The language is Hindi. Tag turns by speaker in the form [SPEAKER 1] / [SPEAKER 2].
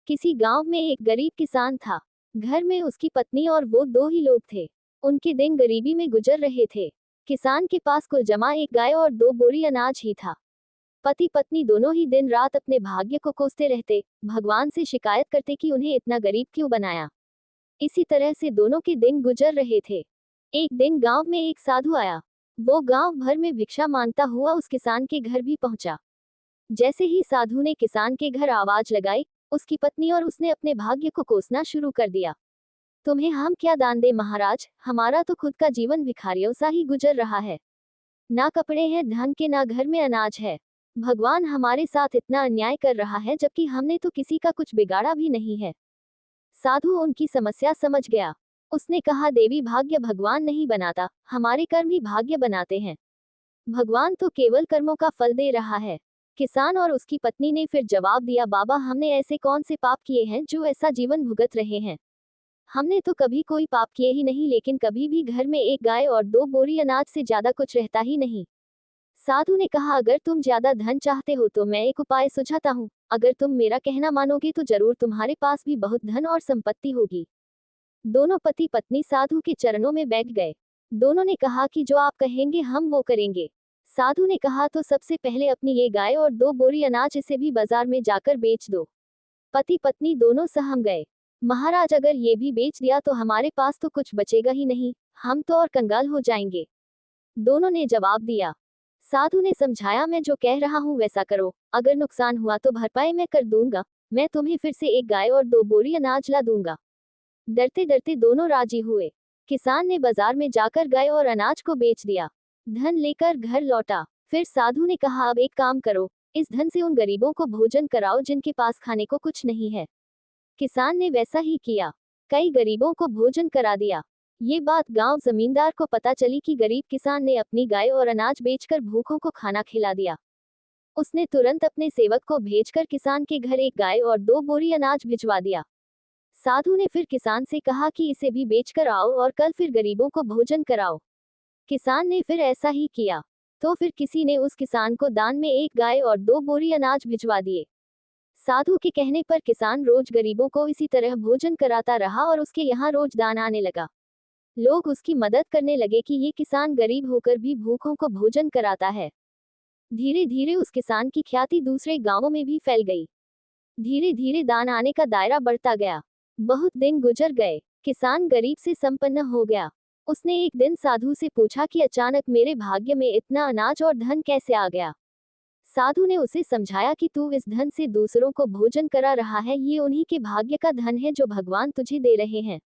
[SPEAKER 1] किसी गांव में एक गरीब किसान था। घर में उसकी पत्नी और वो दो ही लोग थे। उनके दिन गरीबी में गुजर रहे थे। किसान के पास कुल जमा एक गाय और दो बोरी अनाज ही था। पति पत्नी दोनों ही दिन रात अपने भाग्य को कोसते रहते, भगवान से शिकायत करते कि उन्हें इतना गरीब क्यों बनाया। इसी तरह से दोनों के दिन गुजर रहे थे। एक दिन गांव में एक साधु आया। वो गांव भर में भिक्षा मांगता हुआ उस किसान के घर भी पहुंचा। जैसे ही साधु ने किसान के घर आवाज लगाई, उसकी पत्नी और उसने अपने भाग्य को कोसना शुरू कर दिया। तुम्हें हम क्या दान दे महाराज, हमारा तो खुद का जीवन भिखारियों सा ही गुजर रहा है। ना कपड़े हैं ढंग के, ना घर में अनाज है। भगवान हमारे साथ इतना अन्याय कर रहा है, जबकि हमने तो किसी का कुछ बिगाड़ा भी नहीं है। साधु उनकी समस्या समझ गया। उसने कहा, देवी भाग्य भगवान नहीं बनाता, हमारे कर्म ही भाग्य बनाते हैं। भगवान तो केवल कर्मों का फल दे रहा है। किसान और उसकी पत्नी ने फिर जवाब दिया, बाबा हमने ऐसे कौन से पाप किए हैं जो ऐसा जीवन भुगत रहे हैं। हमने तो कभी कोई पाप किए ही नहीं, लेकिन कभी भी घर में एक गाय और दो बोरी अनाज से ज्यादा कुछ रहता ही नहीं। साधु ने कहा, अगर तुम ज्यादा धन चाहते हो तो मैं एक उपाय सुझाता हूँ। अगर तुम मेरा कहना मानोगे तो जरूर तुम्हारे पास भी बहुत धन और संपत्ति होगी। दोनों पति पत्नी साधु के चरणों में बैठ गए। दोनों ने कहा कि जो आप कहेंगे हम वो करेंगे। साधु ने कहा, तो सबसे पहले अपनी ये गाय और दो बोरी अनाज इसे भी बाजार में जाकर बेच दो। पति पत्नी दोनों सहम गए। महाराज, अगर ये भी बेच दिया तो हमारे पास तो कुछ बचेगा ही नहीं, हम तो और कंगाल हो जाएंगे। दोनों ने जवाब दिया। साधु ने समझाया, मैं जो कह रहा हूँ वैसा करो, अगर नुकसान हुआ तो भरपाई मैं कर दूंगा। मैं तुम्हें फिर से एक गाय और दो बोरी अनाज ला दूंगा। डरते डरते दोनों राजी हुए। किसान ने बाजार में जाकर गाय और अनाज को बेच दिया। धन लेकर घर लौटा। फिर साधु ने कहा, अब एक काम करो, इस धन से उन गरीबों को भोजन कराओ जिनके पास खाने को कुछ नहीं है। किसान ने वैसा ही किया। कई गरीबों को भोजन करा दिया। ये बात गांव जमींदार को पता चली कि गरीब किसान ने अपनी गाय और अनाज बेचकर भूखों को खाना खिला दिया। उसने तुरंत अपने सेवक को भेजकर किसान के घर एक गाय और दो बोरी अनाज भिजवा दिया। साधु ने फिर किसान से कहा कि इसे भी बेचकर आओ और कल फिर गरीबों को भोजन कराओ। किसान ने फिर ऐसा ही किया। तो फिर किसी ने उस किसान को दान में एक गाय और दो बोरी अनाज भिजवा दिए। साधु के कहने पर किसान रोज गरीबों को इसी तरह भोजन कराता रहा और उसके यहाँ रोज दान आने लगा। लोग उसकी मदद करने लगे कि ये किसान गरीब होकर भी भूखों को भोजन कराता है। धीरे धीरे उस किसान की ख्याति दूसरे गांवों में भी फैल गई। धीरे धीरे दान आने का दायरा बढ़ता गया। बहुत दिन गुजर गए। किसान गरीब से संपन्न हो गया। उसने एक दिन साधु से पूछा कि अचानक मेरे भाग्य में इतना अनाज और धन कैसे आ गया। साधु ने उसे समझाया कि तू इस धन से दूसरों को भोजन करा रहा है, ये उन्हीं के भाग्य का धन है जो भगवान तुझे दे रहे हैं।